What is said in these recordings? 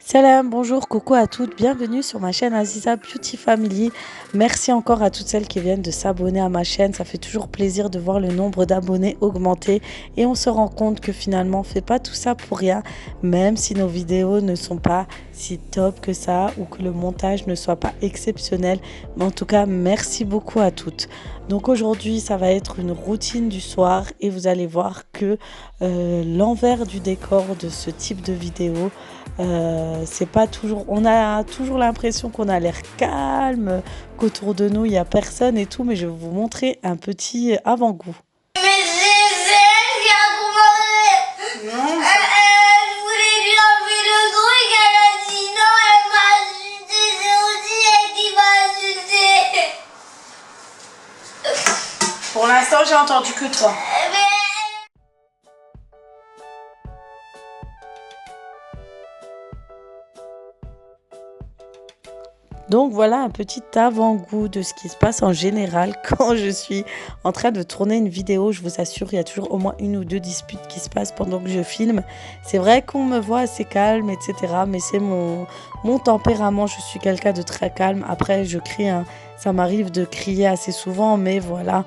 Salam, bonjour, coucou à toutes, bienvenue sur ma chaîne Aziza Beauty Family. Merci encore à toutes celles qui viennent de s'abonner à ma chaîne, ça fait toujours plaisir de voir le nombre d'abonnés augmenter et on se rend compte que finalement on fait pas tout ça pour rien, même si nos vidéos ne sont pas si top que ça ou que le montage ne soit pas exceptionnel. Mais en tout cas, merci beaucoup à toutes. Donc aujourd'hui, ça va être une routine du soir et vous allez voir que l'envers du décor de ce type de vidéo, c'est pas toujours, on a toujours l'impression qu'on a l'air calme, qu'autour de nous il y a personne et tout, mais je vais vous montrer un petit avant-goût. Mais c'est elle qui a commandé. Non, Je voulais lui enlever le truc, elle a dit non, elle m'a insulté, c'est aussi elle qui m'a insulté. pour l'instant, j'ai entendu que toi. Mais Donc voilà un petit avant-goût de ce qui se passe en général quand je suis en train de tourner une vidéo. Je vous assure, il y a toujours au moins une ou deux disputes qui se passent pendant que je filme. C'est vrai qu'on me voit assez calme, etc. Mais c'est mon tempérament. Je suis quelqu'un de très calme. Après, je crie, hein. Ça m'arrive de crier assez souvent, mais voilà.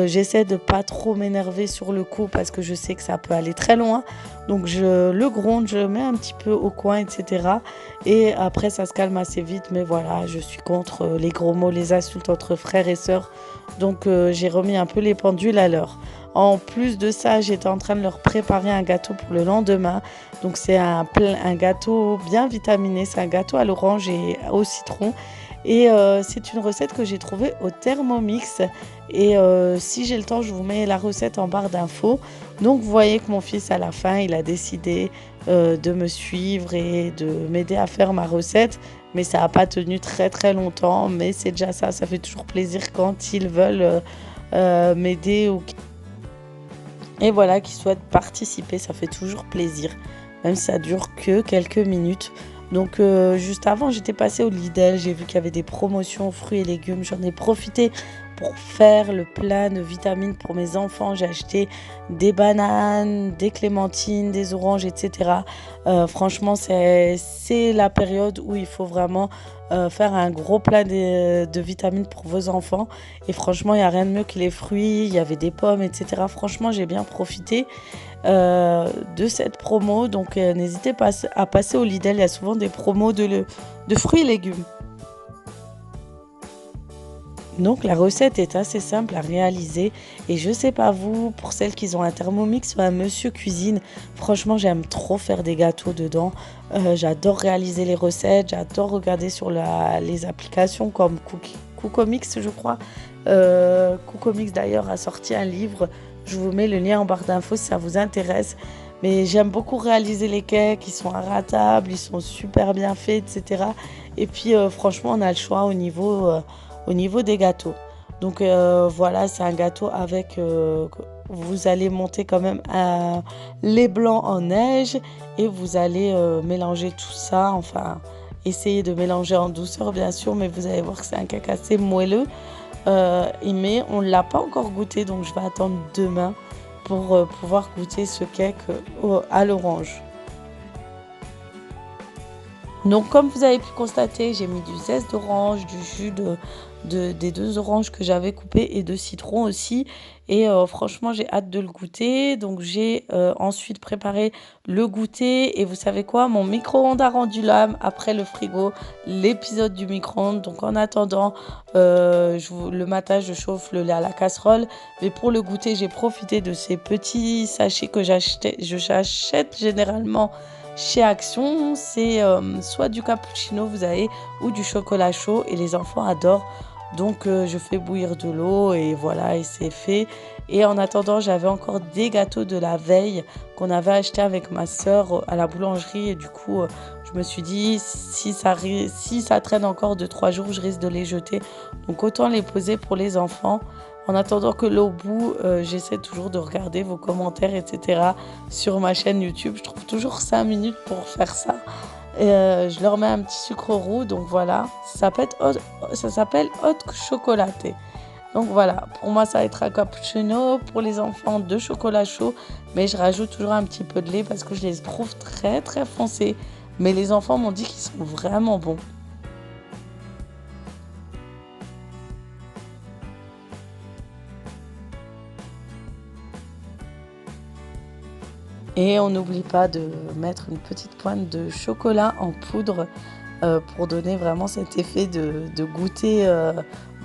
J'essaie de pas trop m'énerver sur le coup parce que je sais que ça peut aller très loin. Donc je le gronde, je mets un petit peu au coin, etc. Et après, ça se calme assez vite. Mais voilà, je suis contre les gros mots, les insultes entre frères et sœurs. Donc j'ai remis un peu les pendules à l'heure. En plus de ça, j'étais en train de leur préparer un gâteau pour le lendemain. Donc c'est un gâteau bien vitaminé. C'est un gâteau à l'orange et au citron. Et c'est une recette que j'ai trouvée au Thermomix. Et si j'ai le temps, je vous mets la recette en barre d'infos. Donc vous voyez que mon fils, à la fin, il a décidé de me suivre et de m'aider à faire ma recette. Mais ça n'a pas tenu très très longtemps. Mais c'est déjà ça, ça fait toujours plaisir quand ils veulent m'aider. Et voilà, qu'ils souhaitent participer, ça fait toujours plaisir. Même si ça dure que quelques minutes. Donc juste avant, j'étais passée au Lidl, j'ai vu qu'il y avait des promotions fruits et légumes, j'en ai profité pour faire le plein de vitamines pour mes enfants. J'ai acheté des bananes, des clémentines, des oranges, etc. Franchement, c'est la période où il faut vraiment faire un gros plein de vitamines pour vos enfants. Et franchement, il n'y a rien de mieux que les fruits, il y avait des pommes, etc. Franchement, j'ai bien profité de cette promo. Donc n'hésitez pas à passer au Lidl, il y a souvent des promos de fruits et légumes. Donc la recette est assez simple à réaliser et je sais pas vous, pour celles qui ont un Thermomix ou un monsieur cuisine, franchement j'aime trop faire des gâteaux dedans. J'adore réaliser les recettes, j'adore regarder sur les applications comme Cookomix je crois. Cookomix d'ailleurs a sorti un livre, je vous mets le lien en barre d'infos si ça vous intéresse. Mais j'aime beaucoup réaliser les cakes, ils sont inratables, ils sont super bien faits, etc. Et puis franchement on a le choix au niveau des gâteaux. Donc voilà, c'est un gâteau avec, vous allez monter quand même un lait blanc en neige et vous allez mélanger tout ça, enfin essayer de mélanger en douceur bien sûr, mais vous allez voir que c'est un cake assez moelleux. Mais on ne l'a pas encore goûté, donc je vais attendre demain pour pouvoir goûter ce cake à l'orange. Donc comme vous avez pu constater, j'ai mis du zeste d'orange, du jus des deux oranges que j'avais coupées et de citron aussi. Et franchement, j'ai hâte de le goûter. Donc j'ai ensuite préparé le goûter. Et vous savez quoi? Mon micro-ondes a rendu l'âme après le frigo, l'épisode du micro-ondes. Donc en attendant, le matin, je chauffe le lait à la casserole. Mais pour le goûter, j'ai profité de ces petits sachets que j'achète généralement chez Action. C'est soit du cappuccino, vous avez, ou du chocolat chaud. Et les enfants adorent. Donc je fais bouillir de l'eau et voilà, et c'est fait. Et en attendant, j'avais encore des gâteaux de la veille qu'on avait acheté avec ma sœur à la boulangerie. Et du coup, je me suis dit, si ça traîne encore 2-3 jours, je risque de les jeter. Donc autant les poser pour les enfants. En attendant que l'eau bout, j'essaie toujours de regarder vos commentaires, etc. sur ma chaîne YouTube. Je trouve toujours 5 minutes pour faire ça. Je leur mets un petit sucre roux, donc voilà, ça s'appelle hot chocolaté. Donc voilà, pour moi ça va être un cappuccino, pour les enfants de chocolat chaud, mais je rajoute toujours un petit peu de lait parce que je les trouve très très foncés. Mais les enfants m'ont dit qu'ils sont vraiment bons. Et on n'oublie pas de mettre une petite pointe de chocolat en poudre pour donner vraiment cet effet de goûter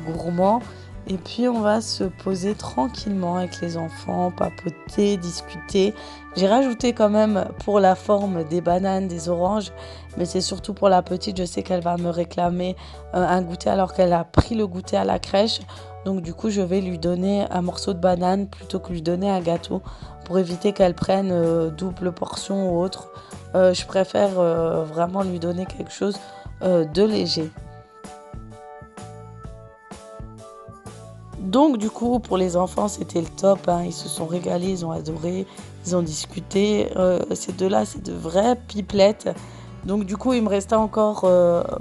gourmand. Et puis on va se poser tranquillement avec les enfants, papoter, discuter. J'ai rajouté quand même pour la forme des bananes, des oranges, mais c'est surtout pour la petite. Je sais qu'elle va me réclamer un goûter alors qu'elle a pris le goûter à la crèche. Donc du coup, je vais lui donner un morceau de banane plutôt que lui donner un gâteau pour éviter qu'elle prenne double portion ou autre. Je préfère vraiment lui donner quelque chose de léger. Donc du coup, pour les enfants, c'était le top, hein. Ils se sont régalés, ils ont adoré, ils ont discuté. Ces deux-là, c'est de vraies pipelettes. Donc du coup, il me restait encore,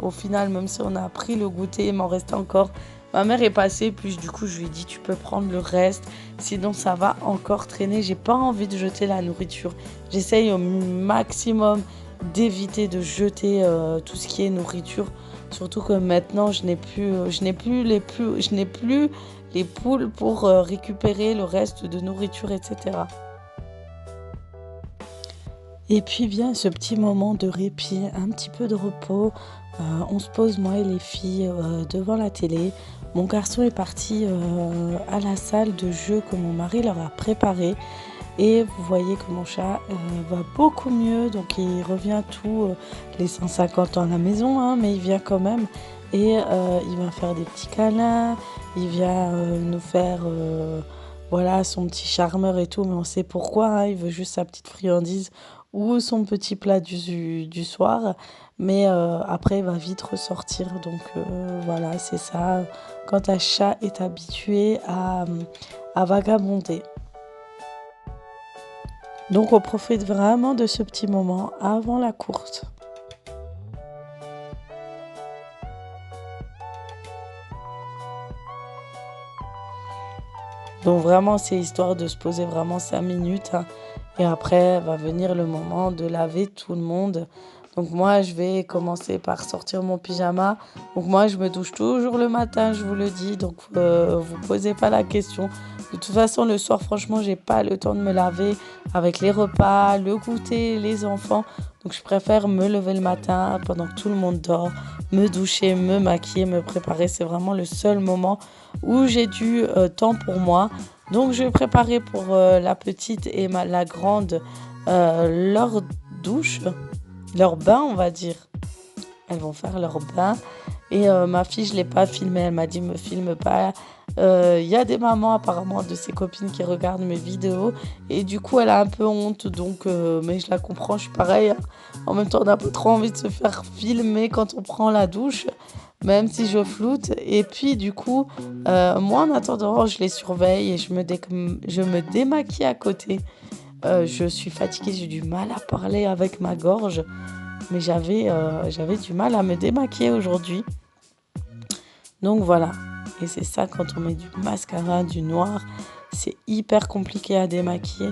au final, même si on a pris le goûter, il m'en restait encore. Ma mère est passée, puis du coup, je lui ai dit, tu peux prendre le reste, sinon ça va encore traîner. J'ai pas envie de jeter la nourriture. J'essaye au maximum d'éviter de jeter tout ce qui est nourriture. Surtout que maintenant, je n'ai plus les poules pour récupérer le reste de nourriture, etc. Et puis vient ce petit moment de répit, un petit peu de repos. On se pose, moi et les filles, devant la télé. Mon garçon est parti à la salle de jeu que mon mari leur a préparée. Et vous voyez que mon chat va beaucoup mieux. Donc il revient les 150 ans à la maison, hein, mais il vient quand même. Et il va faire des petits câlins. Il vient nous faire voilà, son petit charmeur et tout. Mais on sait pourquoi, hein. Il veut juste sa petite friandise ou son petit plat du soir. Mais après, il va vite ressortir. Donc voilà, c'est ça. Quand un chat est habitué à vagabonder. Donc on profite vraiment de ce petit moment avant la course. Donc vraiment, c'est histoire de se poser vraiment 5 minutes, hein. Et après, va venir le moment de laver tout le monde. Donc moi, je vais commencer par sortir mon pyjama. Donc moi, je me douche toujours le matin, je vous le dis. Donc vous posez pas la question. De toute façon, le soir, franchement, j'ai pas le temps de me laver avec les repas, le goûter, les enfants. Donc je préfère me lever le matin pendant que tout le monde dort, me doucher, me maquiller, me préparer. C'est vraiment le seul moment où j'ai du temps pour moi. Donc je vais préparer pour la petite et la grande leur douche, leur bain, on va dire. Elles vont faire leur bain. Et ma fille, je ne l'ai pas filmée. Elle m'a dit, me filme pas. Y a des mamans apparemment de ses copines qui regardent mes vidéos. Et du coup, elle a un peu honte. Donc, mais je la comprends, je suis pareil, hein. En même temps, on n'a pas trop envie de se faire filmer quand on prend la douche, même si je floute. Et puis, du coup, moi, en attendant, je les surveille et je me démaquille à côté. Je suis fatiguée, j'ai du mal à parler avec ma gorge. Mais j'avais du mal à me démaquiller aujourd'hui. Donc voilà. Et c'est ça, quand on met du mascara, du noir, c'est hyper compliqué à démaquiller.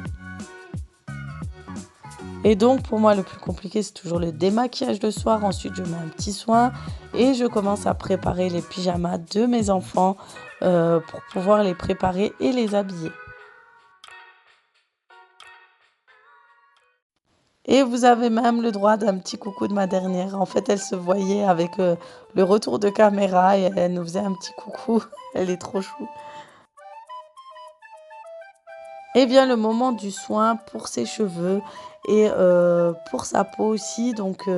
Et donc pour moi, le plus compliqué, c'est toujours le démaquillage le soir. Ensuite, je mets un petit soin et je commence à préparer les pyjamas de mes enfants pour pouvoir les préparer et les habiller. Et vous avez même le droit d'un petit coucou de ma dernière. En fait, elle se voyait avec le retour de caméra et elle nous faisait un petit coucou. Elle est trop chou. Et vient le moment du soin pour ses cheveux et pour sa peau aussi. Donc,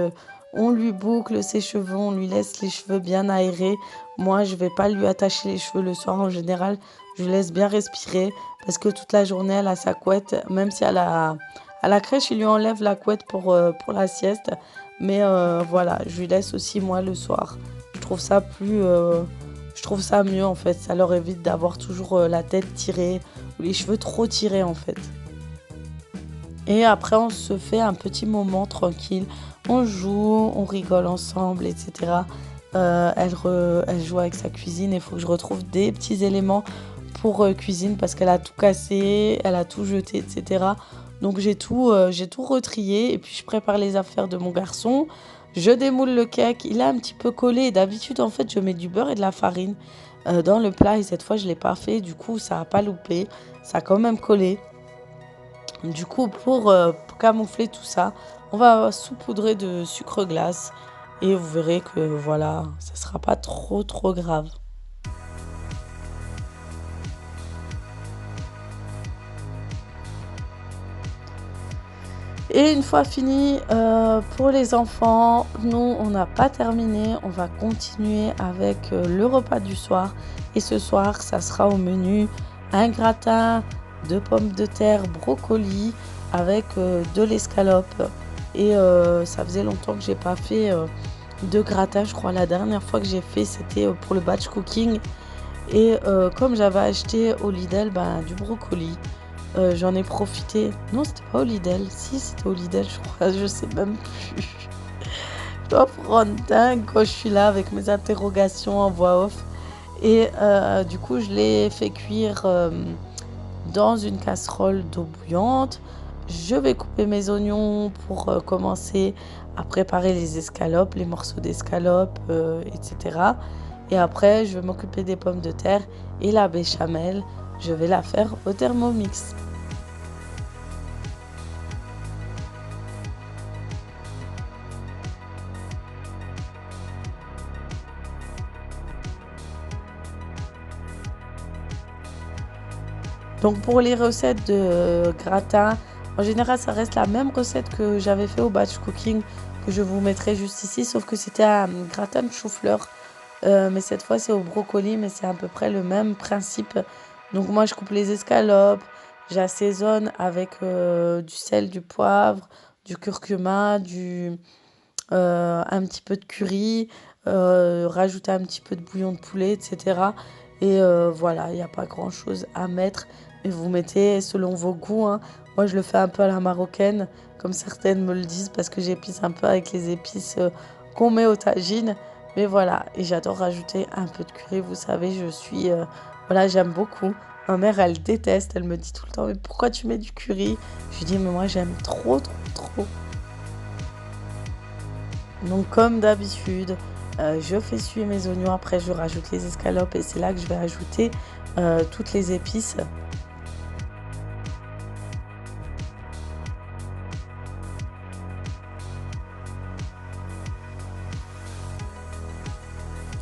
on lui boucle ses cheveux, on lui laisse les cheveux bien aérés. Moi, je ne vais pas lui attacher les cheveux le soir en général. Je lui laisse bien respirer parce que toute la journée, elle a sa couette. Même si elle a... À la crèche, il lui enlève la couette pour la sieste. Mais voilà, je lui laisse aussi moi le soir. Je trouve ça je trouve ça mieux en fait. Ça leur évite d'avoir toujours la tête tirée ou les cheveux trop tirés en fait. Et après, on se fait un petit moment tranquille. On joue, on rigole ensemble, etc. Elle joue avec sa cuisine. Il faut que je retrouve des petits éléments pour cuisine parce qu'elle a tout cassé, elle a tout jeté, etc. Donc j'ai tout retrié et puis je prépare les affaires de mon garçon. Je démoule le cake, il est un petit peu collé. D'habitude, en fait, je mets du beurre et de la farine dans le plat et cette fois, je ne l'ai pas fait. Du coup, ça n'a pas loupé, ça a quand même collé. Du coup, pour camoufler tout ça, on va saupoudrer de sucre glace et vous verrez que voilà, ça sera pas trop grave. Et une fois fini, pour les enfants, nous, on n'a pas terminé. On va continuer avec le repas du soir. Et ce soir, ça sera au menu un gratin de pommes de terre, brocoli avec de l'escalope. Et ça faisait longtemps que j'ai pas fait de gratin. Je crois la dernière fois que j'ai fait, c'était pour le batch cooking. Et comme j'avais acheté au Lidl du brocoli, j'en ai profité. Non, c'était pas au Lidl. Si, c'était au Lidl, je crois. Je sais même plus. Je dois prendre dingue quand je suis là avec mes interrogations en voix off. Et du coup, je l'ai fait cuire dans une casserole d'eau bouillante. Je vais couper mes oignons pour commencer à préparer les escalopes, les morceaux d'escalopes, etc. Et après, je vais m'occuper des pommes de terre et la béchamel. Je vais la faire au Thermomix. Donc pour les recettes de gratin, en général ça reste la même recette que j'avais fait au batch cooking que je vous mettrai juste ici, sauf que c'était un gratin de chou-fleur. Mais cette fois c'est au brocoli, mais c'est à peu près le même principe. Donc moi je coupe les escalopes, j'assaisonne avec du sel, du poivre, du curcuma, un petit peu de curry, rajouter un petit peu de bouillon de poulet, etc. Et voilà, il n'y a pas grand chose à mettre. Et vous mettez selon vos goûts, hein. Moi, je le fais un peu à la marocaine, comme certaines me le disent, parce que j'épice un peu avec les épices qu'on met au tagine. Mais voilà, et j'adore rajouter un peu de curry. Vous savez, voilà, j'aime beaucoup. Ma mère, elle déteste. Elle me dit tout le temps, mais pourquoi tu mets du curry? Je lui dis, mais moi, j'aime trop. Donc, comme d'habitude, je fais suer mes oignons. Après, je rajoute les escalopes et c'est là que je vais ajouter toutes les épices.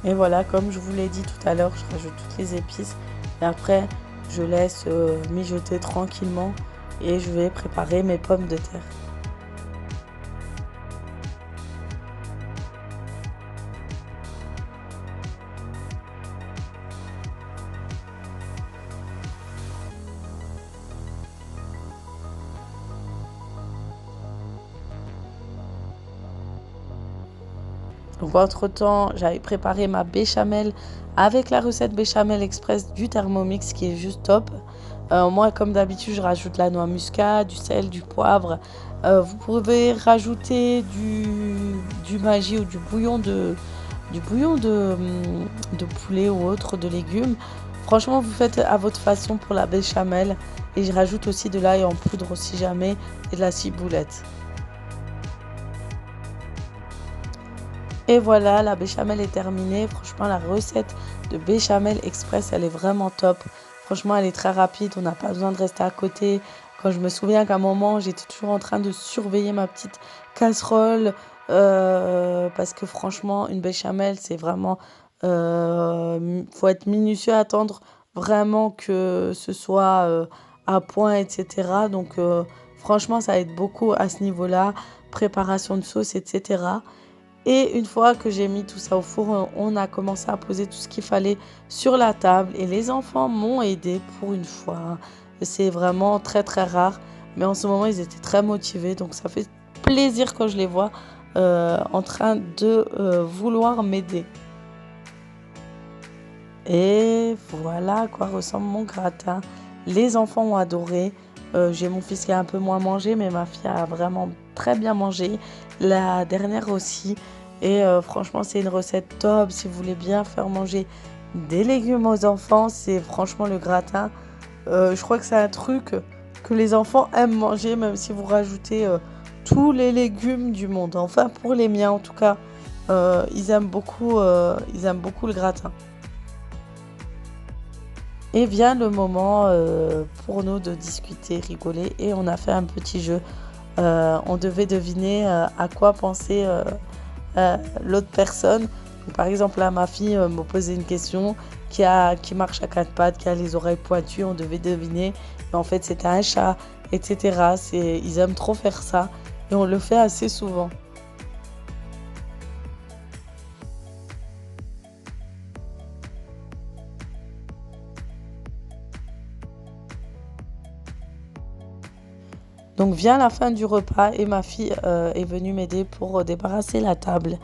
Et voilà, comme je vous l'ai dit tout à l'heure, je rajoute toutes les épices. Et après, je laisse mijoter tranquillement et je vais préparer mes pommes de terre. Donc entre-temps, j'avais préparé ma béchamel avec la recette béchamel express du Thermomix qui est juste top. Moi, comme d'habitude, je rajoute la noix muscade, du sel, du poivre. Vous pouvez rajouter du Maggi ou du bouillon de poulet ou autre, de légumes. Franchement, vous faites à votre façon pour la béchamel. Et je rajoute aussi de l'ail en poudre si jamais et de la ciboulette. Et voilà, la béchamel est terminée. Franchement, la recette de béchamel express, elle est vraiment top. Franchement, elle est très rapide. On n'a pas besoin de rester à côté. Quand je me souviens qu'à un moment, j'étais toujours en train de surveiller ma petite casserole. Parce que franchement, une béchamel, c'est vraiment... faut être minutieux, attendre vraiment que ce soit à point, etc. Donc, franchement, ça aide beaucoup à ce niveau-là. Préparation de sauce, etc. Et une fois que j'ai mis tout ça au four, on a commencé à poser tout ce qu'il fallait sur la table. Et les enfants m'ont aidé pour une fois. C'est vraiment très rare. Mais en ce moment, ils étaient très motivés. Donc ça fait plaisir quand je les vois en train de vouloir m'aider. Et voilà à quoi ressemble mon gratin. Les enfants ont adoré. J'ai mon fils qui a un peu moins mangé, mais ma fille a vraiment très bien mangé. La dernière aussi. Et franchement, c'est une recette top. Si vous voulez bien faire manger des légumes aux enfants, c'est franchement le gratin. Je crois que c'est un truc que les enfants aiment manger, même si vous rajoutez tous les légumes du monde. Enfin, pour les miens en tout cas, ils aiment beaucoup le gratin. Et vient le moment pour nous de discuter, rigoler, et on a fait un petit jeu. On devait deviner à quoi pensait l'autre personne. Donc, par exemple, là, ma fille me posait une question qui marche à quatre pattes, qui a les oreilles pointues. On devait deviner. Mais en fait, c'était un chat, etc. Ils aiment trop faire ça. Et on le fait assez souvent. Donc vient la fin du repas et ma fille est venue m'aider pour débarrasser la table.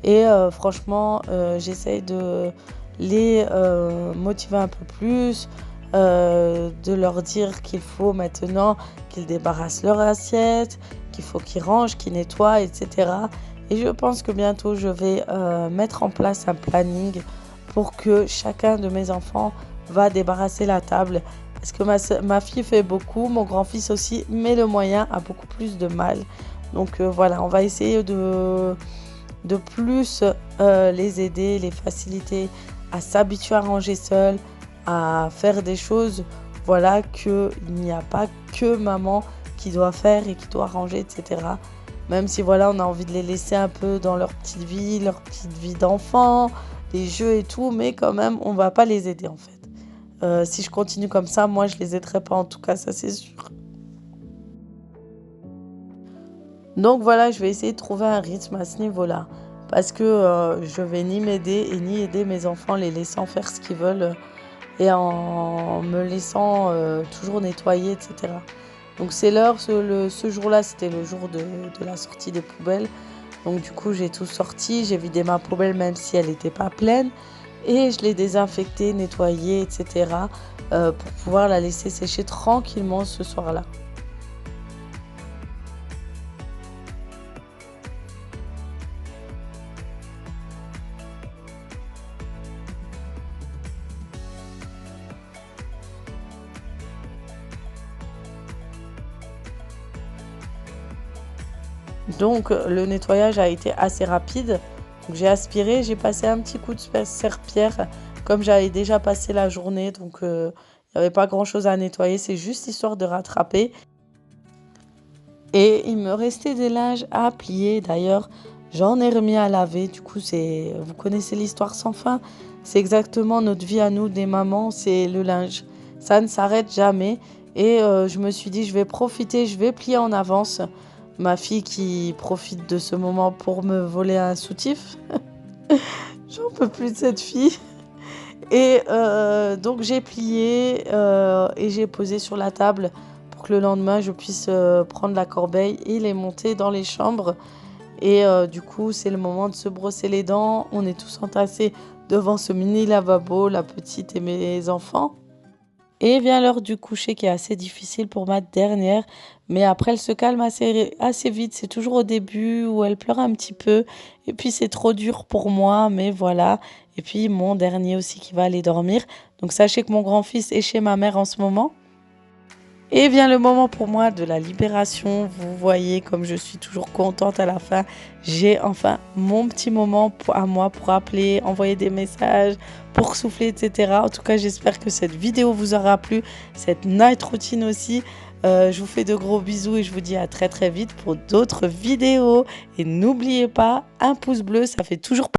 Et franchement, j'essaye de les motiver un peu plus, de leur dire qu'il faut maintenant qu'ils débarrassent leur assiette, qu'il faut qu'ils rangent, qu'ils nettoient, etc. Et je pense que bientôt, je vais mettre en place un planning pour que chacun de mes enfants va débarrasser la table. Parce que ma fille fait beaucoup, mon grand-fils aussi, mais le moyen a beaucoup plus de mal. Donc voilà, on va essayer de plus les aider, les faciliter à s'habituer à ranger seul, à faire des choses, voilà, qu'il n'y a pas que maman qui doit faire et qui doit ranger, etc. Même si voilà, on a envie de les laisser un peu dans leur petite vie d'enfant, les jeux et tout, mais quand même, on va pas les aider en fait. Si je continue comme ça, moi, je les aiderai pas en tout cas, ça c'est sûr. Donc voilà, je vais essayer de trouver un rythme à ce niveau-là. Parce que je vais ni m'aider et ni aider mes enfants, les laissant faire ce qu'ils veulent et en me laissant toujours nettoyer, etc. Donc c'est l'heure, ce jour-là, c'était le jour de la sortie des poubelles. Donc du coup, j'ai tout sorti, j'ai vidé ma poubelle même si elle n'était pas pleine. Et je l'ai désinfectée, nettoyée, etc. Pour pouvoir la laisser sécher tranquillement ce soir-là. Donc le nettoyage a été assez rapide. Donc, j'ai aspiré, j'ai passé un petit coup de serpillère comme j'avais déjà passé la journée. Donc il n'y avait pas grand-chose à nettoyer, c'est juste histoire de rattraper. Et il me restait des linges à plier. D'ailleurs, j'en ai remis à laver. Du coup, vous connaissez l'histoire sans fin. C'est exactement notre vie à nous, des mamans, c'est le linge. Ça ne s'arrête jamais. Et je me suis dit, je vais profiter, je vais plier en avance. Ma fille qui profite de ce moment pour me voler un soutif. J'en peux plus de cette fille. Et donc j'ai plié et j'ai posé sur la table pour que le lendemain je puisse prendre la corbeille et les monter dans les chambres. Et du coup c'est le moment de se brosser les dents. On est tous entassés devant ce mini lavabo, la petite et mes enfants. Et vient l'heure du coucher qui est assez difficile pour ma dernière. Mais après, elle se calme assez vite. C'est toujours au début où elle pleure un petit peu. Et puis, c'est trop dur pour moi. Mais voilà. Et puis, mon dernier aussi qui va aller dormir. Donc, sachez que mon grand-fils est chez ma mère en ce moment. Et vient le moment pour moi de la libération. Vous voyez comme je suis toujours contente à la fin. J'ai enfin mon petit moment à moi pour appeler, envoyer des messages, pour souffler, etc. En tout cas, j'espère que cette vidéo vous aura plu. Cette night routine aussi. Je vous fais de gros bisous et je vous dis à très très vite pour d'autres vidéos. Et n'oubliez pas, un pouce bleu, ça fait toujours plaisir.